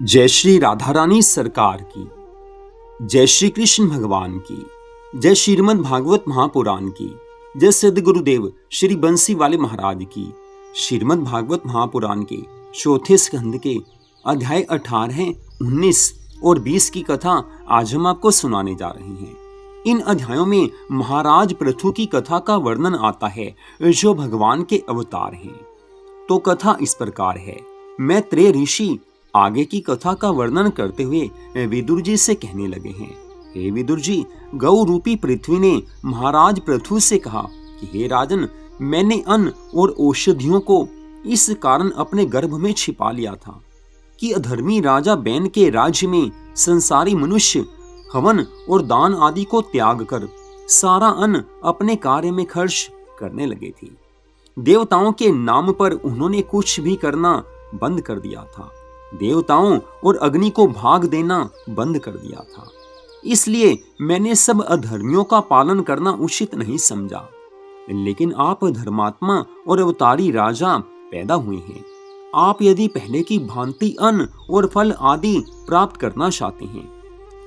जय श्री राधा रानी सरकार की, जय श्री कृष्ण भगवान की, जय श्रीमद् भागवत महापुराण की, जय सिद्ध गुरुदेव श्री बंसी वाले महाराज की। श्रीमद् भागवत महापुराण के चौथे स्कंद के अध्याय 18, 19 और 20 की कथा आज हम आपको सुनाने जा रहे हैं। इन अध्यायों में महाराज पृथु की कथा का वर्णन आता है जो भगवान के अवतार हैं। तो कथा इस प्रकार है। मैत्रेय ऋषि आगे की कथा का वर्णन करते हुए विदुर जी से कहने लगे हैं, हे विदुर जी, गौ रूपी पृथ्वी ने महाराज पृथु से कहा कि हे राजन, मैंने अन्न और औषधियों को इस कारण अपने गर्भ में छिपा लिया था कि अधर्मी राजा बैन के राज्य में संसारी मनुष्य हवन और दान आदि को त्याग कर सारा अन्न अपने कार्य में खर्च करने लगे थे। देवताओं के नाम पर उन्होंने कुछ भी करना बंद कर दिया था। देवताओं और अग्नि को भाग देना बंद कर दिया था। इसलिए मैंने सब अधर्मियों का पालन करना उचित नहीं समझा। लेकिन आप धर्मात्मा और अवतारी राजा पैदा हुए हैं। आप यदि पहले की भांति अन्न और फल आदि प्राप्त करना चाहते हैं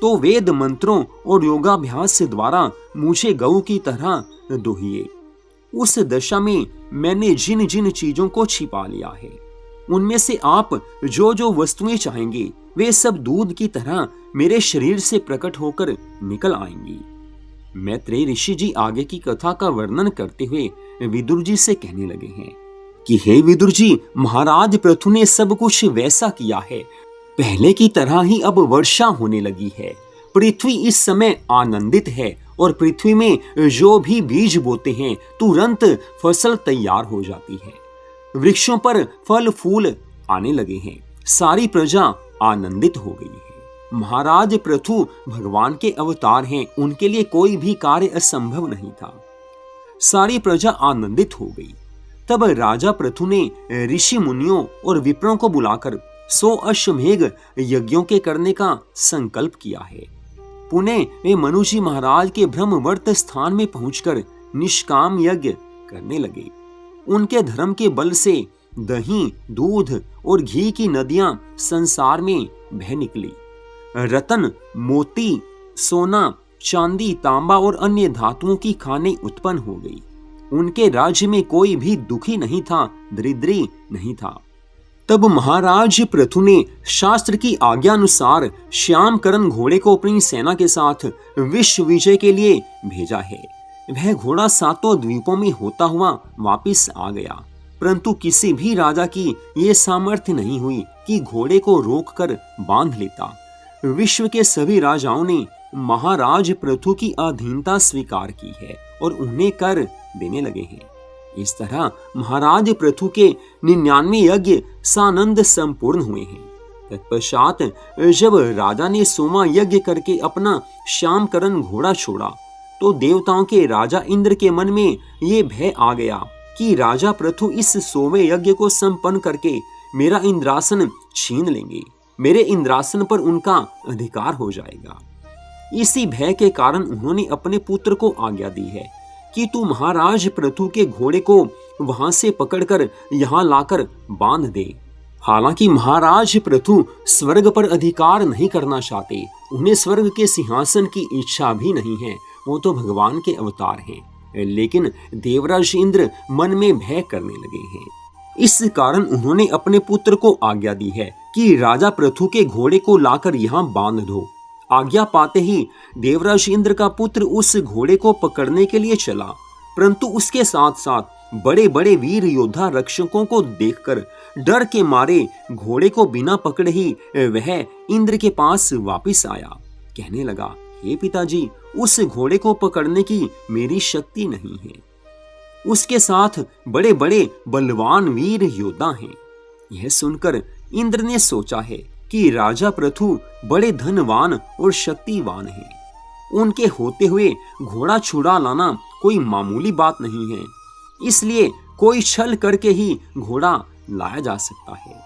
तो वेद मंत्रों और योगाभ्यास से द्वारा मुझे गौ की तरह दोहिए। उस दशा में मैंने जिन जिन चीजों को छिपा लिया है उनमें से आप जो जो वस्तुएं चाहेंगे वे सब दूध की तरह मेरे शरीर से प्रकट होकर निकल आएंगी। मैत्रेय ऋषि जी आगे की कथा का वर्णन करते हुए विदुर जी से कहने लगे हैं कि हे विदुर जी, महाराज पृथु ने सब कुछ वैसा किया है। पहले की तरह ही अब वर्षा होने लगी है। पृथ्वी इस समय आनंदित है और पृथ्वी में जो भी बीज बोते हैं तुरंत फसल तैयार हो जाती है। वृक्षों पर फल फूल आने लगे हैं। सारी प्रजा आनंदित हो गई है। महाराज पृथु भगवान के अवतार हैं, उनके लिए कोई भी कार्य असंभव नहीं था। सारी प्रजा आनंदित हो गई। तब राजा पृथु ने ऋषि मुनियों और विप्रों को बुलाकर 100 अश्वमेघ यज्ञों के करने का संकल्प किया है। पुनः वे मनु जी महाराज के ब्रह्मवर्त स्थान में पहुंचकर निष्काम यज्ञ करने लगे। उनके धर्म के बल से दही, दूध और घी की नदियां संसार में बह निकली। रतन, मोती, सोना, चांदी, तांबा और अन्य धातुओं की खानें उत्पन्न हो गई। उनके राज्य में कोई भी दुखी नहीं था, दरिद्री नहीं था। तब महाराज पृथु ने शास्त्र की आज्ञा अनुसार श्यामकरण घोड़े को अपनी सेना के साथ विश्व विजय के लिए भेजा है। वह घोड़ा 7 द्वीपों में होता हुआ वापिस आ गया, परंतु किसी भी राजा की ये सामर्थ्य नहीं हुई कि घोड़े को रोककर बांध लेता। विश्व के सभी राजाओं ने महाराज पृथु की अधीनता स्वीकार की है और उन्हें कर देने लगे हैं। इस तरह महाराज पृथु के 99 यज्ञ सानंद संपूर्ण हुए हैं। तत्पश्चात जब राजा ने 100वां यज्ञ करके अपना श्यामकरण घोड़ा छोड़ा तो देवताओं के राजा इंद्र के मन में ये भय आ गया कि राजा पृथु इस 100वें यज्ञ को संपन्न करके मेरा इंद्रासन छीन लेंगे। मेरे इंद्रासन पर उनका अधिकार हो जाएगा। इसी भय के कारण उन्होंने अपने पुत्र को आज्ञा दी है कि तू महाराज पृथु के घोड़े को वहां से पकड़कर यहाँ लाकर बांध दे। हालांकि महाराज पृथु स्वर्ग पर अधिकार नहीं करना चाहते, उन्हें स्वर्ग के सिंहासन की इच्छा भी नहीं है, वो तो भगवान के अवतार हैं। लेकिन देवराज इंद्र मन में भय करने लगे हैं। इस कारण उन्होंने अपने पुत्र को आज्ञा दी है कि राजा पृथु के घोड़े को लाकर यहाँ बांध दो। आज्ञा पाते ही देवराज इंद्र का पुत्र उस घोड़े को पकड़ने के लिए चला, परंतु उसके साथ साथ बड़े बड़े वीर योद्धा रक्षकों को देखकर डर के मारे घोड़े को बिना पकड़े ही वह इंद्र के पास वापिस आया। कहने लगा, हे पिताजी, उस घोड़े को पकड़ने की मेरी शक्ति नहीं है। उसके साथ बड़े बड़े बलवान वीर योद्धा हैं। यह सुनकर इंद्र ने सोचा है कि राजा पृथु बड़े धनवान और शक्तिवान हैं। उनके होते हुए घोड़ा छुड़ा लाना कोई मामूली बात नहीं है, इसलिए कोई छल करके ही घोड़ा लाया जा सकता है।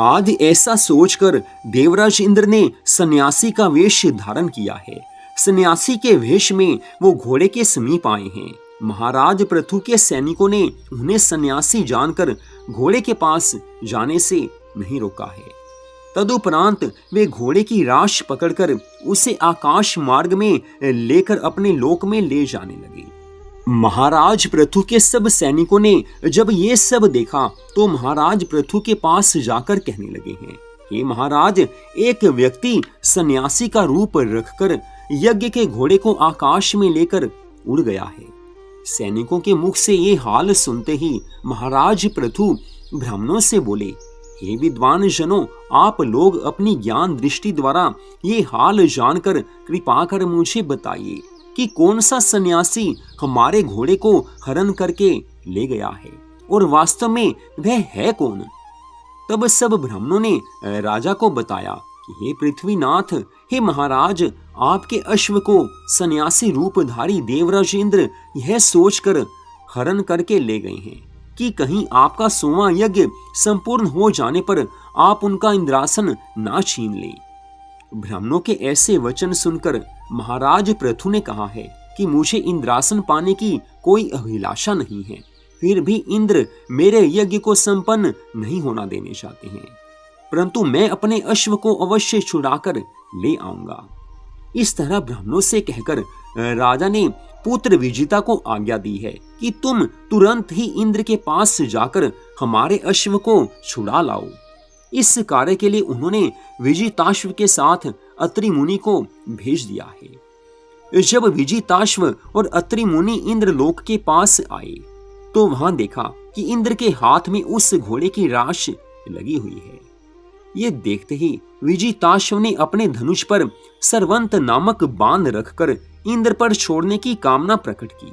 आज ऐसा सोचकर देवराज इंद्र ने सन्यासी का वेश धारण किया है। सन्यासी के वेश में वो घोड़े के समीप आए हैं। महाराज पृथु के सैनिकों ने उन्हें सन्यासी जानकर घोड़े के पास जाने से नहीं रोका है। तदुपरांत वे घोड़े की राश पकड़कर उसे आकाश मार्ग में लेकर अपने लोक में ले जाने लगे। महाराज पृथु के सब सैनिकों ने जब ये सब देखा तो महाराज पृथु के पास जाकर कहने लगे हैं, हे महाराज, एक व्यक्ति सन्यासी का रूप रखकर यज्ञ के घोड़े को आकाश में लेकर उड़ गया है। सैनिकों के मुख से ये हाल सुनते ही महाराज पृथु ब्राह्मणों से बोले, हे विद्वान जनों, आप लोग अपनी ज्ञान दृष्टि द्वारा ये हाल जानकर कृपा कर मुझे बताइए कि कौन सा सन्यासी हमारे घोड़े को हरण करके ले गया है और वास्तव में वह है कौन। तब सब ब्राह्मणों ने राजा को बताया कि हे पृथ्वीनाथ, हे महाराज, आपके अश्व को सन्यासी रूपधारी देवराज इंद्र यह सोचकर हरण करके ले गए हैं कि कहीं आपका 100वां यज्ञ संपूर्ण हो जाने पर आप उनका इंद्रासन ना छीन लें। ब्राह्मणों के ऐसे वचन सुनकर महाराज पृथु ने कहा है कि मुझे इंद्रासन पाने की कोई अभिलाषा नहीं है, फिर भी इंद्र मेरे यज्ञ को संपन्न नहीं होना देने चाहते हैं, परंतु मैं अपने अश्व को अवश्य छुड़ाकर ले आऊंगा। इस तरह ब्राह्मणों से कहकर राजा ने पुत्र विजिता को आज्ञा दी है कि तुम तुरंत ही इंद्र के पास जाकर हमारे अश्व को छुड़ा लाओ। इस कार्य के लिए उन्होंने विजिताश्व के साथ अत्रि मुनि को भेज दिया है। जब विजिताश्व और अत्रि मुनि इंद्रलोक के पास आए तो वहां देखा कि इंद्र के हाथ में उस घोड़े की राश लगी हुई है। ये देखते ही विजिताश्व ने अपने धनुष पर सर्वंत नामक बाण रखकर इंद्र पर छोड़ने की कामना प्रकट की।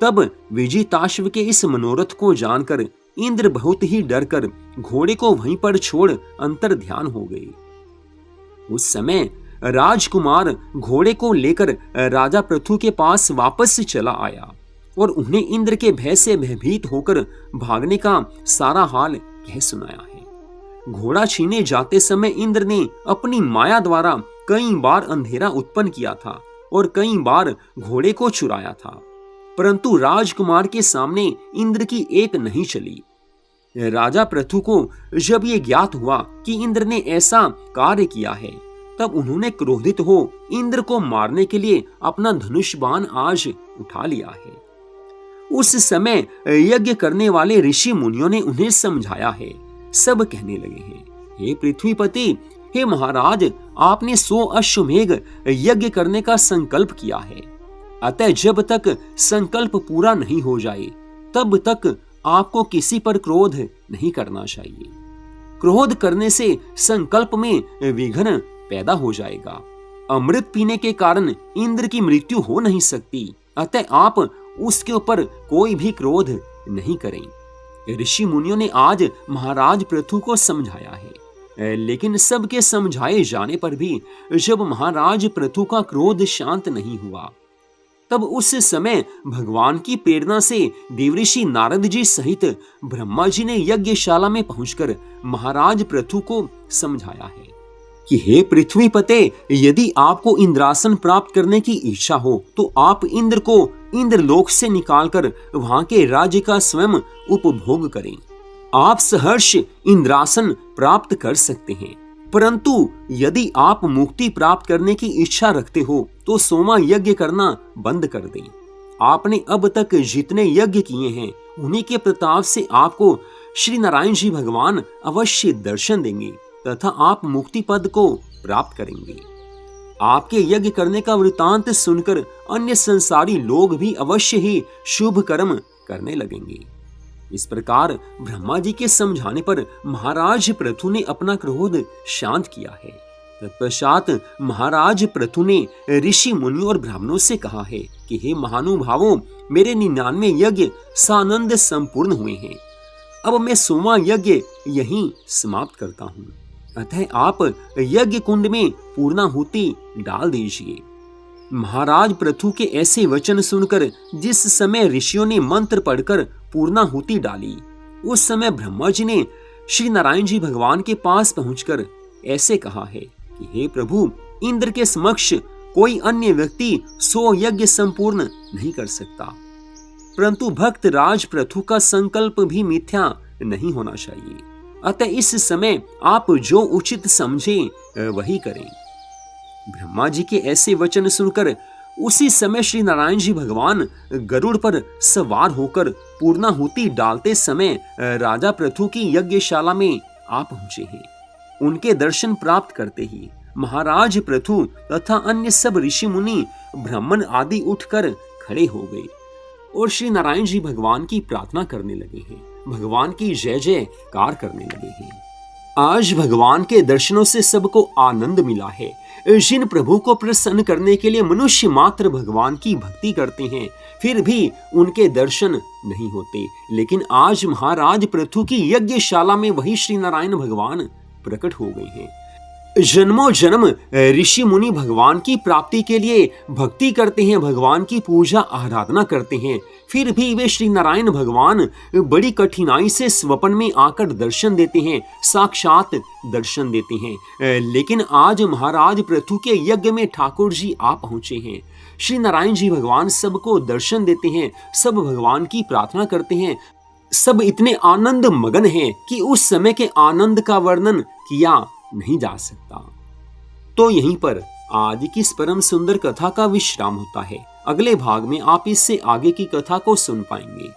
तब विजिताश्व के इस मनोरथ को जानकर इंद्र बहुत ही डरकर घोड़े को वहीं पर छोड़ अंतर ध्यान हो गए। उस समय राजकुमार घोड़े को लेकर राजा पृथु के पास वापस चला आया और उन्हें इंद्र के भय से भयभीत होकर भागने का सारा हाल कह सुनाया है। घोड़ा छीने जाते समय इंद्र ने अपनी माया द्वारा कई बार अंधेरा उत्पन्न किया था और कई बार घोड़े को चुराया था, परंतु राजकुमार के सामने इंद्र की एक नहीं चली। राजा पृथु को जब ये ज्ञात हुआ कि इंद्र ने ऐसा कार्य किया है, तब उन्होंने क्रोधित हो इंद्र को मारने के लिए अपना धनुष बाण आज उठा लिया है। उस समय यज्ञ करने वाले ऋषि मुनियों ने उन्हें समझाया है। सब कहने लगे हैं, हे पृथ्वीपति, हे महाराज, आपने 100 अश्वमेघ यज्ञ करने का संकल्प किया है, अतः जब तक संकल्प पूरा नहीं हो जाए तब तक आपको किसी पर क्रोध नहीं करना चाहिए। क्रोध करने से संकल्प में विघ्न पैदा हो जाएगा। अमृत पीने के कारण इंद्र की मृत्यु हो नहीं सकती, अतः आप उसके ऊपर कोई भी क्रोध नहीं करें। ऋषि मुनियों ने आज महाराज पृथु को समझाया है, लेकिन सबके समझाए जाने पर भी जब महाराज पृथु का क्रोध शांत नहीं हुआ, तब उस समय भगवान की प्रेरणा से देवऋषि नारद जी सहित ब्रह्मा जी ने यज्ञशाला में पहुंचकर महाराज पृथु को समझाया है कि हे पृथ्वीपते, यदि आपको इंद्रासन प्राप्त करने की इच्छा हो तो आप इंद्र को इंद्रलोक से निकालकर वहां के राज्य का स्वयं उपभोग करें। आप सहर्ष इंद्रासन प्राप्त कर सकते हैं, परंतु यदि आप मुक्ति प्राप्त करने की इच्छा रखते हो तो 100वां यज्ञ करना बंद कर दें। आपने अब तक जितने यज्ञ किए हैं उन्हीं के प्रताप से आपको श्री नारायण जी भगवान अवश्य दर्शन देंगे तथा आप मुक्ति पद को प्राप्त करेंगे। आपके यज्ञ करने का वृतांत सुनकर अन्य संसारी लोग भी अवश्य ही शुभ कर्म करने लगेंगे। इस प्रकार ब्रह्मा जी के समझाने पर महाराज पृथु ने अपना क्रोध शांत किया है। तत्पश्चात महाराज पृथु ने ऋषि मुनियों और ब्राह्मणों से कहा है कि हे महानुभावों, मेरे 99 यज्ञ सानंद संपूर्ण हुए हैं। अब मैं 100वां यज्ञ यहीं समाप्त करता हूँ, अतः आप यज्ञ कुंड में पूर्णाहुति डाल दीजिए। महाराज पृथु के ऐसे वचन सुनकर जिस समय ऋषियों ने मंत्र पढ़कर पूर्णाहुति डाली, उस समय ब्रह्मा जी ने श्री नारायण जी भगवान के पास पहुंचकर ऐसे कहा है कि हे प्रभु, इंद्र के समक्ष कोई अन्य व्यक्ति 100 यज्ञ संपूर्ण नहीं कर सकता, परंतु भक्त राज पृथु का संकल्प भी मिथ्या नहीं होना चाहिए। अतः इस समय आप जो उचित समझें वही करें। ब्रह्मा जी के ऐसे वचन सुनकर उसी समय श्री नारायण जी भगवान गरुड़ पर सवार होकर पूर्णाहुति डालते समय राजा पृथु की यज्ञशाला में आ पहुंचे हैं। उनके दर्शन प्राप्त करते ही महाराज पृथु तथा अन्य सब ऋषि मुनि ब्राह्मण आदि उठकर खड़े हो गए और श्री नारायण जी भगवान की प्रार्थना करने लगे हैं, भगवान की जय जयकार करने लगे हैं। आज भगवान के दर्शनों से सबको आनंद मिला है। जिन प्रभु को प्रसन्न करने के लिए मनुष्य मात्र भगवान की भक्ति करते हैं, फिर भी उनके दर्शन नहीं होते, लेकिन आज महाराज पृथु की यज्ञशाला में वही श्री नारायण भगवान प्रकट हो गए हैं। जन्मों जन्म ऋषि मुनि भगवान की प्राप्ति के लिए भक्ति करते हैं, भगवान की पूजा आराधना करते हैं, फिर भी वे श्री नारायण भगवान बड़ी कठिनाई से स्वप्न में आकर दर्शन देते हैं, साक्षात दर्शन देते हैं। लेकिन आज महाराज पृथु के यज्ञ में ठाकुर जी आ पहुंचे हैं। श्री नारायण जी भगवान सबको दर्शन देते हैं, सब भगवान की प्रार्थना करते हैं। सब इतने आनंद मगन हैं कि उस समय के आनंद का वर्णन किया नहीं जा सकता। तो यहीं पर आज की इस परम सुंदर कथा का विश्राम होता है। अगले भाग में आप इससे आगे की कथा को सुन पाएंगे।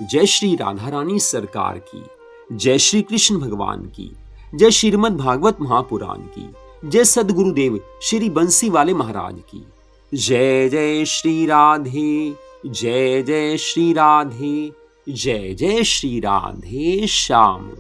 जय श्री राधा रानी सरकार की, जय श्री कृष्ण भगवान की, जय श्रीमद् भागवत महापुराण की, जय सद्गुरुदेव श्री बंसी वाले महाराज की। जय जय श्री राधे, जय जय श्री राधे, जय जय श्री राधे श्याम।